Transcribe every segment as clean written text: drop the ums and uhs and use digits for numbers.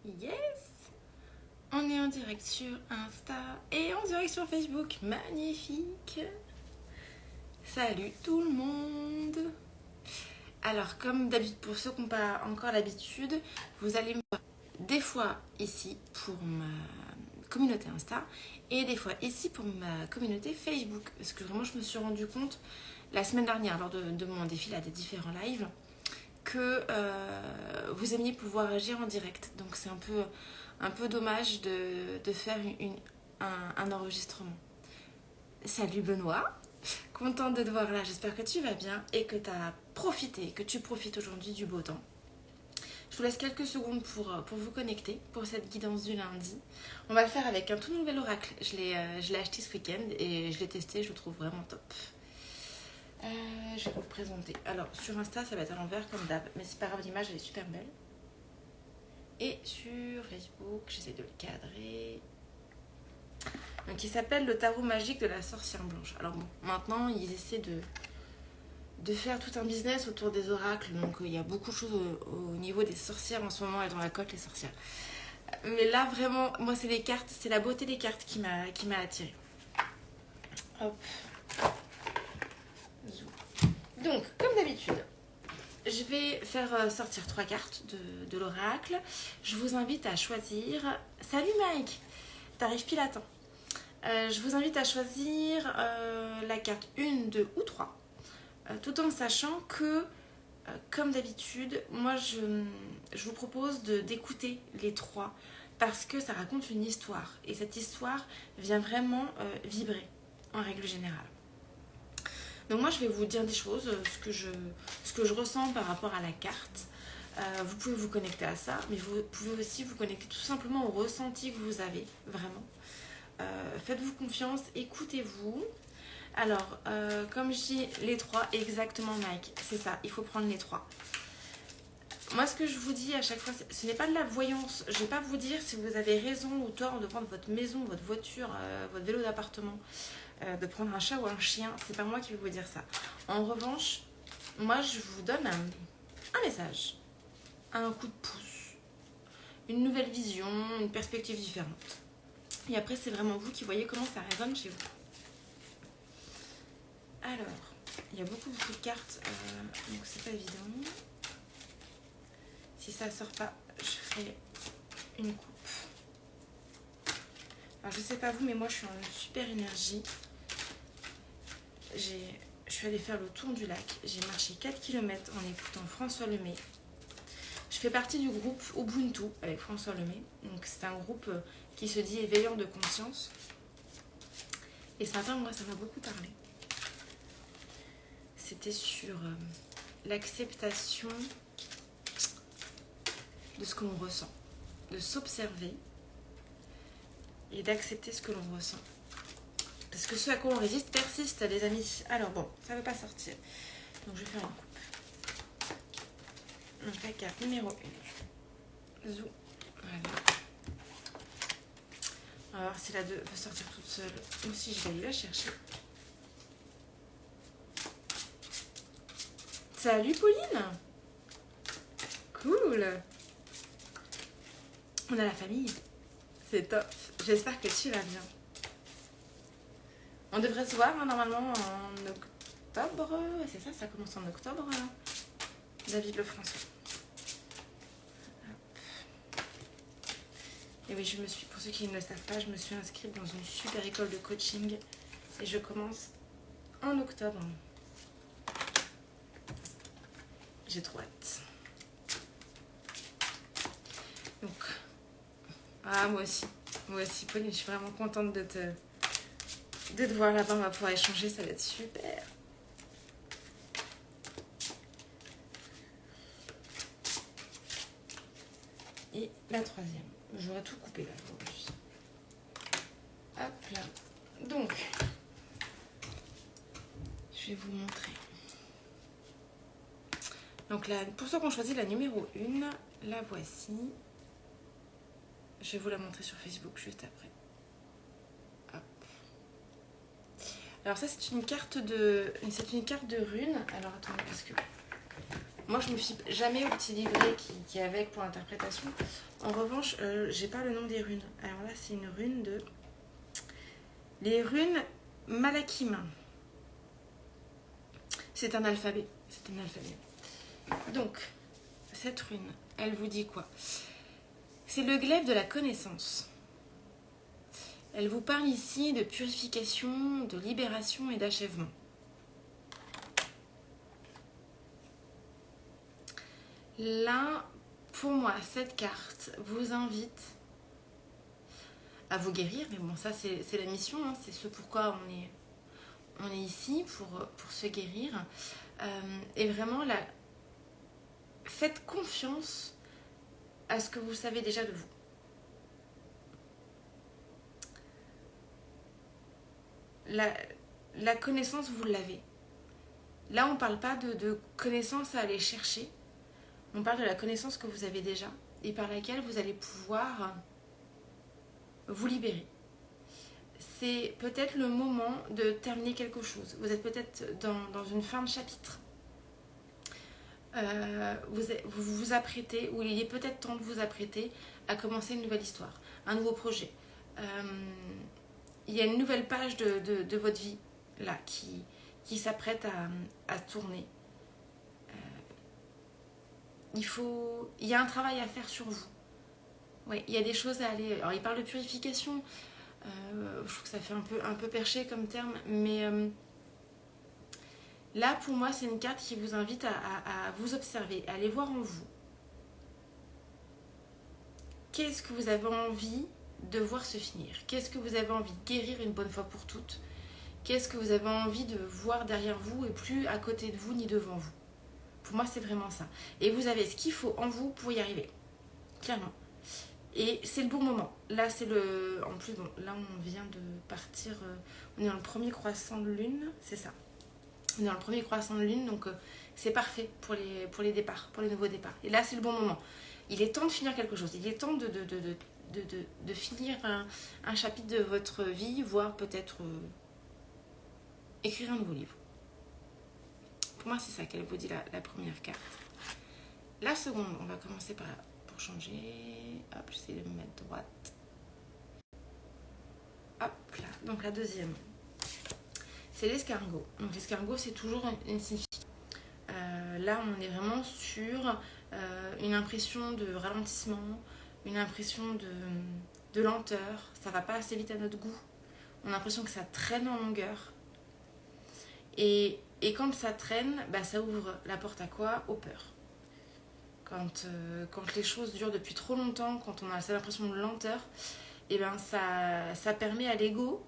Yes! On est en direct sur Insta et en direct sur Facebook. Magnifique! Salut tout le monde! Alors, comme d'habitude, pour ceux qui n'ont pas encore l'habitude, vous allez me voir des fois ici pour ma communauté Insta et des fois ici pour ma communauté Facebook. Parce que vraiment, je me suis rendu compte la semaine dernière, lors de mon défilé à des différents lives, que vous aimiez pouvoir agir en direct. Donc c'est un peu dommage de faire un enregistrement. Salut Benoît, contente de te voir là, j'espère que tu vas bien et que tu profites aujourd'hui du beau temps. Je vous laisse quelques secondes pour vous connecter pour cette guidance du lundi. On va le faire avec un tout nouvel oracle. Je l'ai acheté ce week-end et je l'ai testé, je le trouve vraiment top. Je vais vous le présenter. Alors sur Insta ça va être à l'envers comme d'hab, mais c'est pas grave, l'image elle est super belle. Et sur Facebook, j'essaie de le cadrer. Donc il s'appelle le tarot magique de la sorcière blanche. Alors bon, maintenant ils essaient de faire tout un business autour des oracles. Donc il y a beaucoup de choses au niveau des sorcières en ce moment, elles ont la cote les sorcières. Mais là vraiment, moi c'est les cartes, c'est la beauté des cartes qui m'a attirée. Hop. Donc, comme d'habitude, je vais faire sortir 3 cartes de l'oracle. Je vous invite à choisir... Salut Mike, t'arrives pile à temps. Je vous invite à choisir la carte 1, 2 ou 3. Tout en sachant que, comme d'habitude, moi je vous propose d'écouter les 3 parce que ça raconte une histoire. Et cette histoire vient vraiment vibrer en règle générale. Donc moi je vais vous dire des choses, ce que je ressens par rapport à la carte. Vous pouvez vous connecter à ça, mais vous pouvez aussi vous connecter tout simplement au ressenti que vous avez, vraiment. Faites-vous confiance, écoutez-vous. Alors, comme je dis, les 3, exactement Mike, c'est ça, il faut prendre les 3. Moi ce que je vous dis à chaque fois, ce n'est pas de la voyance. Je ne vais pas vous dire si vous avez raison ou tort de prendre votre maison, votre voiture, votre vélo d'appartement. De prendre un chat ou un chien, c'est pas moi qui vais vous dire ça. En revanche, moi je vous donne un message, un coup de pouce, une nouvelle vision, une perspective différente. Et après c'est vraiment vous qui voyez comment ça résonne chez vous. Alors, il y a beaucoup de cartes, donc c'est pas évident. Si ça sort pas, je ferai une coupe. Alors je sais pas vous, mais moi je suis en super énergie. Je suis allée faire le tour du lac. J'ai marché 4 km en écoutant François Lemay. Je fais partie du groupe Ubuntu avec François Lemay. Donc c'est un groupe qui se dit éveillant de conscience. Et ce matin, moi, ça m'a beaucoup parlé. C'était sur l'acceptation de ce que l'on ressent. De s'observer et d'accepter ce que l'on ressent. Parce que ce à quoi on résiste persiste, les amis. Alors bon, ça ne veut pas sortir. Donc je vais faire une coupe. Donc la carte numéro 1. Zou. Voilà. On va voir si la 2 va sortir toute seule. Ou si je vais aller la chercher. Salut Pauline. Cool. On a la famille. C'est top. J'espère que tu vas bien. On devrait se voir normalement en octobre. C'est ça, ça commence en octobre. David Lefrançois. Et oui, pour ceux qui ne le savent pas, je me suis inscrite dans une super école de coaching. Et je commence en octobre. J'ai trop hâte. Donc, moi aussi, Pauline, je suis vraiment contente de te voir là-bas, on va pouvoir échanger, ça va être super. Et la 3e, j'aurais tout coupé là aujourd'hui. Hop là. Donc, je vais vous montrer. Donc là, pour ceux qui ont choisi la numéro 1, la voici. Je vais vous la montrer sur Facebook juste après. Hop. Alors ça c'est une carte de runes. Alors attendez parce que Moi, je me fie jamais au petit livret qui est avec pour l'interprétation. En revanche, j'ai pas le nom des runes. Alors là, c'est une rune de... Les runes Malakim. C'est un alphabet. C'est un alphabet. Donc, cette rune, elle vous dit quoi? C'est le glaive de la connaissance. Elle vous parle ici de purification, de libération et d'achèvement. Là, pour moi, cette carte vous invite à vous guérir. Mais bon, ça, c'est la mission. Hein, c'est ce pourquoi on est ici, pour se guérir. Et vraiment, faites confiance à ce que vous savez déjà de vous. La connaissance, vous l'avez. Là, on ne parle pas de connaissance à aller chercher. On parle de la connaissance que vous avez déjà et par laquelle vous allez pouvoir vous libérer. C'est peut-être le moment de terminer quelque chose. Vous êtes peut-être dans une fin de chapitre. Vous vous apprêtez, ou il est peut-être temps de vous apprêter à commencer une nouvelle histoire, un nouveau projet. Il y a une nouvelle page de votre vie là qui s'apprête à tourner. Il y a un travail à faire sur vous. Ouais, il y a des choses à aller... Alors, il parle de purification. Je trouve que ça fait un peu perché comme terme. Mais là, pour moi, c'est une carte qui vous invite à vous observer, à aller voir en vous. Qu'est-ce que vous avez envie de voir se finir? Qu'est-ce que vous avez envie de guérir une bonne fois pour toutes? Qu'est-ce que vous avez envie de voir derrière vous et plus à côté de vous ni devant vous? Pour moi, c'est vraiment ça. Et vous avez ce qu'il faut en vous pour y arriver. Clairement. Et c'est le bon moment. Là, c'est le... En plus, bon, là, on vient de partir... on est dans le premier croissant de lune. C'est ça. On est dans le premier croissant de lune. Donc, c'est parfait pour les départs, pour les nouveaux départs. Et là, c'est le bon moment. Il est temps de finir quelque chose. Il est temps de finir un chapitre de votre vie, voire peut-être écrire un nouveau livre. Pour moi, c'est ça qu'elle vous dit, la première carte. La seconde, on va commencer par pour changer. Hop, j'essaie de me mettre droite. Hop là. Donc la deuxième, c'est l'escargot. Donc l'escargot, c'est toujours une signification. Là, on est vraiment sur une impression de ralentissement, une impression de lenteur. Ça va pas assez vite à notre goût. On a l'impression que ça traîne en longueur. Et quand ça traîne, bah, ça ouvre la porte à quoi? Aux peurs. Quand les choses durent depuis trop longtemps, quand on a cette impression de lenteur, et ben ça permet à l'ego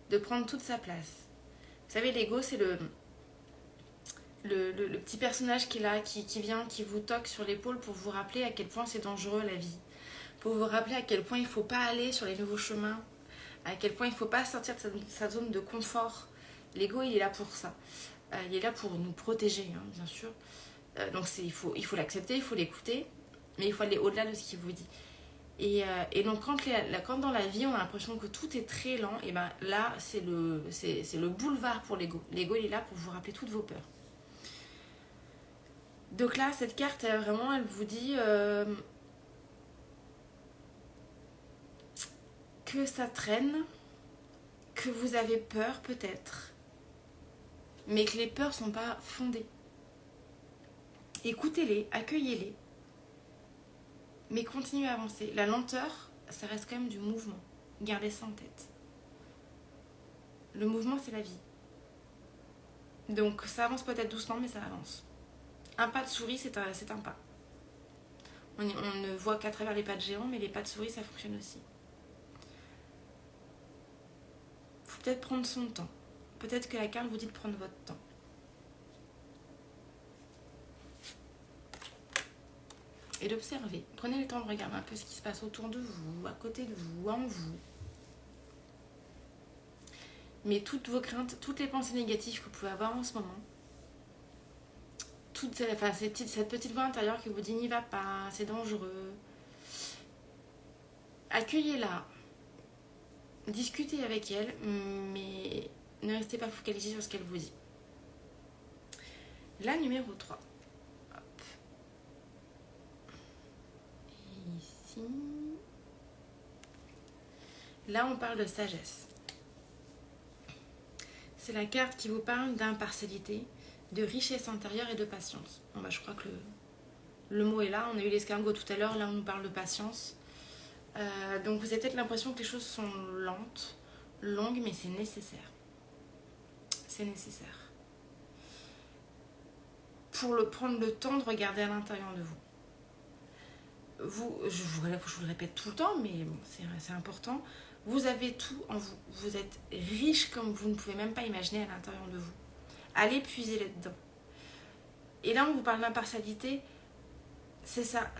de prendre toute sa place. Vous savez, l'ego, c'est le petit personnage qui est là, qui vient, qui vous toque sur l'épaule pour vous rappeler à quel point c'est dangereux la vie. Pour vous rappeler à quel point il ne faut pas aller sur les nouveaux chemins, à quel point il ne faut pas sortir de sa zone de confort. L'ego, il est là pour ça. Il est là pour nous protéger, hein, bien sûr. Donc il faut l'accepter, il faut l'écouter, mais il faut aller au-delà de ce qu'il vous dit. Et donc quand dans la vie on a l'impression que tout est très lent, et ben là c'est le boulevard pour l'ego. L'ego, il est là pour vous rappeler toutes vos peurs. Donc là, cette carte, vraiment, elle vous dit que ça traîne, que vous avez peur peut-être, mais que les peurs sont pas fondées. Écoutez-les, accueillez-les, mais continuez à avancer. La lenteur, ça reste quand même du mouvement. Gardez ça en tête. Le mouvement, c'est la vie. Donc ça avance peut-être doucement, mais ça avance. Un pas de souris, c'est un pas. On ne voit qu'à travers les pas de géant, mais les pas de souris, ça fonctionne aussi. Il faut peut-être prendre son temps. Peut-être que la carte vous dit de prendre votre temps. Et d'observer. Prenez le temps de regarder un peu ce qui se passe autour de vous, à côté de vous, en vous. Mais toutes vos craintes, toutes les pensées négatives que vous pouvez avoir en ce moment, cette petite voix intérieure qui vous dit n'y va pas, c'est dangereux, accueillez-la, discutez avec elle, mais ne restez pas focalisé sur ce qu'elle vous dit. La numéro 3. Hop. Là, on parle de sagesse. C'est la carte qui vous parle d'impartialité, de richesse intérieure et de patience. Bon, bah, je crois que le mot est là. On a eu l'escargot tout à l'heure. Là, on nous parle de patience. Donc, vous avez peut-être l'impression que les choses sont lentes, longues, mais c'est nécessaire. C'est nécessaire. Pour prendre le temps de regarder à l'intérieur de vous. Je vous le répète tout le temps, mais bon, c'est important. Vous avez tout en vous. Vous êtes riche comme vous ne pouvez même pas imaginer à l'intérieur de vous. Allez puiser là-dedans. Et là, on vous parle d'impartialité. C'est ça.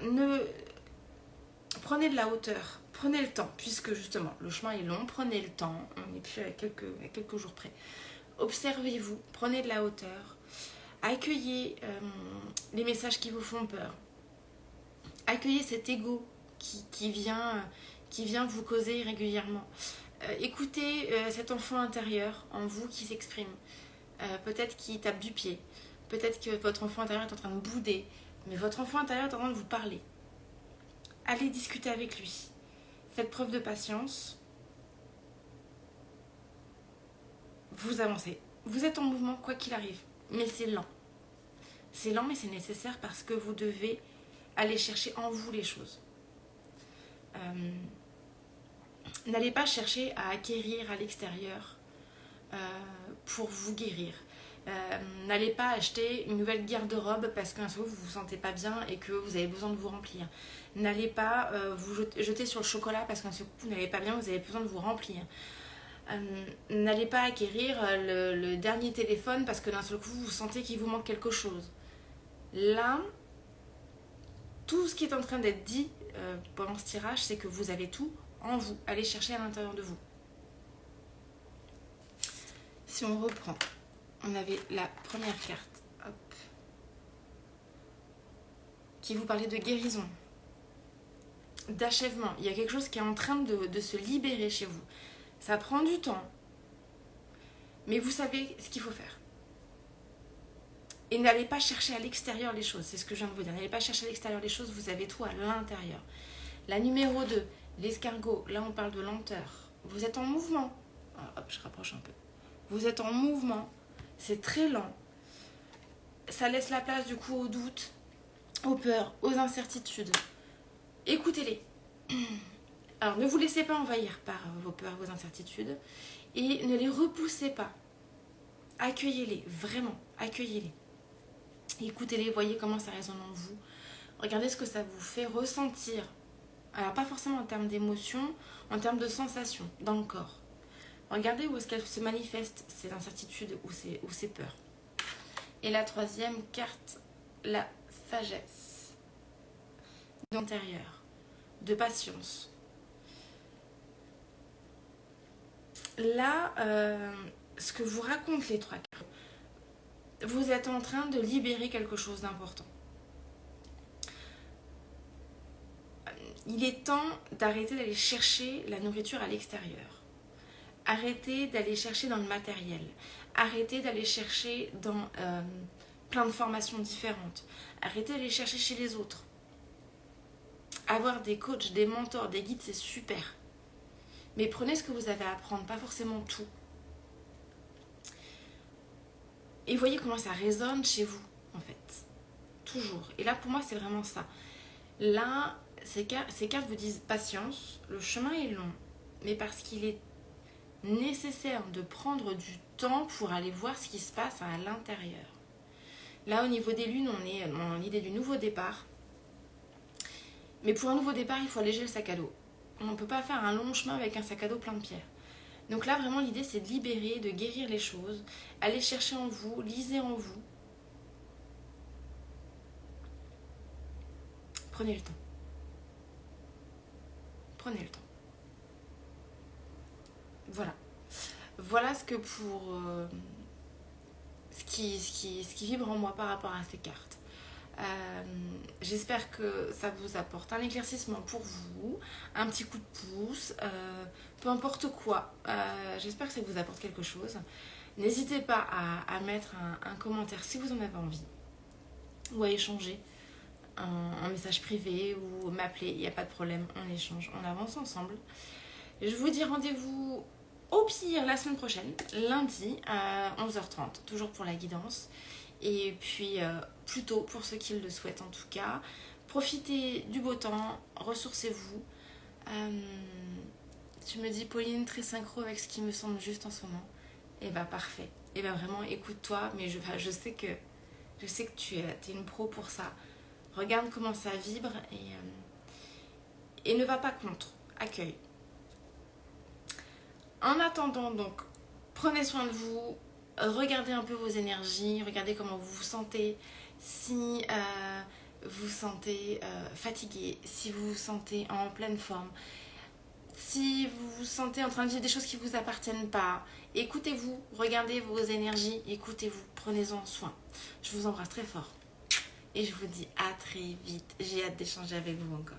Prenez de la hauteur. Prenez le temps, puisque justement, le chemin est long. Prenez le temps. On n'est plus à quelques jours près. Observez-vous. Prenez de la hauteur. Accueillez les messages qui vous font peur. Accueillez cet ego qui vient vous causer régulièrement. Écoutez cet enfant intérieur en vous qui s'exprime. Peut-être qu'il tape du pied. Peut-être que votre enfant intérieur est en train de bouder. Mais votre enfant intérieur est en train de vous parler. Allez discuter avec lui. Faites preuve de patience. Vous avancez. Vous êtes en mouvement quoi qu'il arrive. Mais c'est lent. C'est lent mais c'est nécessaire parce que vous devez aller chercher en vous les choses. N'allez pas chercher à acquérir à l'extérieur pour vous guérir. N'allez pas acheter une nouvelle garde-robe parce qu'un jour vous vous sentez pas bien et que vous avez besoin de vous remplir. N'allez pas vous jeter sur le chocolat parce qu'un coup vous n'allez pas bien, vous avez besoin de vous remplir. N'allez pas acquérir le dernier téléphone parce que d'un seul coup vous sentez qu'il vous manque quelque chose. Là, tout ce qui est en train d'être dit pendant ce tirage, c'est que vous avez tout en vous. Allez chercher à l'intérieur de vous. Si on reprend, on avait la première carte, hop, qui vous parlait de guérison, d'achèvement. Il y a quelque chose qui est en train de se libérer chez vous. Ça prend du temps, mais vous savez ce qu'il faut faire. Et n'allez pas chercher à l'extérieur les choses, c'est ce que je viens de vous dire. N'allez pas chercher à l'extérieur les choses, vous avez tout à l'intérieur. La numéro 2, l'escargot, là on parle de lenteur. Vous êtes en mouvement. Hop, je rapproche un peu. Vous êtes en mouvement, c'est très lent. Ça laisse la place du coup aux doutes, aux peurs, aux incertitudes. Écoutez-les. Alors ne vous laissez pas envahir par vos peurs, vos incertitudes et ne les repoussez pas. Accueillez-les, vraiment, accueillez-les. Écoutez-les, voyez comment ça résonne en vous. Regardez ce que ça vous fait ressentir. Alors pas forcément en termes d'émotions, en termes de sensations dans le corps. Regardez où est-ce qu'elles se manifestent, ces incertitudes ou ces peurs. Et la troisième carte, la sagesse. D'intérieur, de patience. Là, ce que vous racontent les trois cartes, vous êtes en train de libérer quelque chose d'important. Il est temps d'arrêter d'aller chercher la nourriture à l'extérieur. Arrêtez d'aller chercher dans le matériel. Arrêtez d'aller chercher dans plein de formations différentes. Arrêtez d'aller chercher chez les autres. Avoir des coachs, des mentors, des guides, c'est super. Mais prenez ce que vous avez à apprendre, pas forcément tout. Et voyez comment ça résonne chez vous, en fait. Toujours. Et là, pour moi, c'est vraiment ça. Là, ces cartes vous disent patience, le chemin est long, mais parce qu'il est nécessaire de prendre du temps pour aller voir ce qui se passe à l'intérieur. Là, au niveau des lunes, on est dans l'idée du nouveau départ. Mais pour un nouveau départ, il faut alléger le sac à dos. On ne peut pas faire un long chemin avec un sac à dos plein de pierres. Donc là, vraiment, l'idée, c'est de libérer, de guérir les choses. Allez chercher en vous, lisez en vous. Prenez le temps. Prenez le temps. Voilà. Voilà ce que pour... ce qui vibre en moi par rapport à ces cartes. J'espère que ça vous apporte un éclaircissement pour vous, un petit coup de pouce, peu importe quoi. J'espère que ça vous apporte quelque chose. N'hésitez pas à mettre un commentaire si vous en avez envie, ou à échanger un message privé ou m'appeler, il n'y a pas de problème, on échange, on avance ensemble. Je vous dis rendez-vous au pire la semaine prochaine, lundi à 11h30, toujours pour la guidance. Et puis plus tôt pour ceux qui le souhaitent en tout cas. Profitez du beau temps, ressourcez-vous. Tu me dis Pauline, très synchro avec ce qui me semble juste en ce moment. Et bah parfait. Et bah vraiment écoute-toi, mais je sais que tu es une pro pour ça. Regarde comment ça vibre et ne va pas contre. Accueille. En attendant donc, prenez soin de vous. Regardez un peu vos énergies, regardez comment vous vous sentez. Si vous vous sentez fatigué, si vous vous sentez en pleine forme, si vous vous sentez en train de vivre des choses qui ne vous appartiennent pas, écoutez-vous, regardez vos énergies, écoutez-vous, prenez-en soin. Je vous embrasse très fort et je vous dis à très vite. J'ai hâte d'échanger avec vous encore.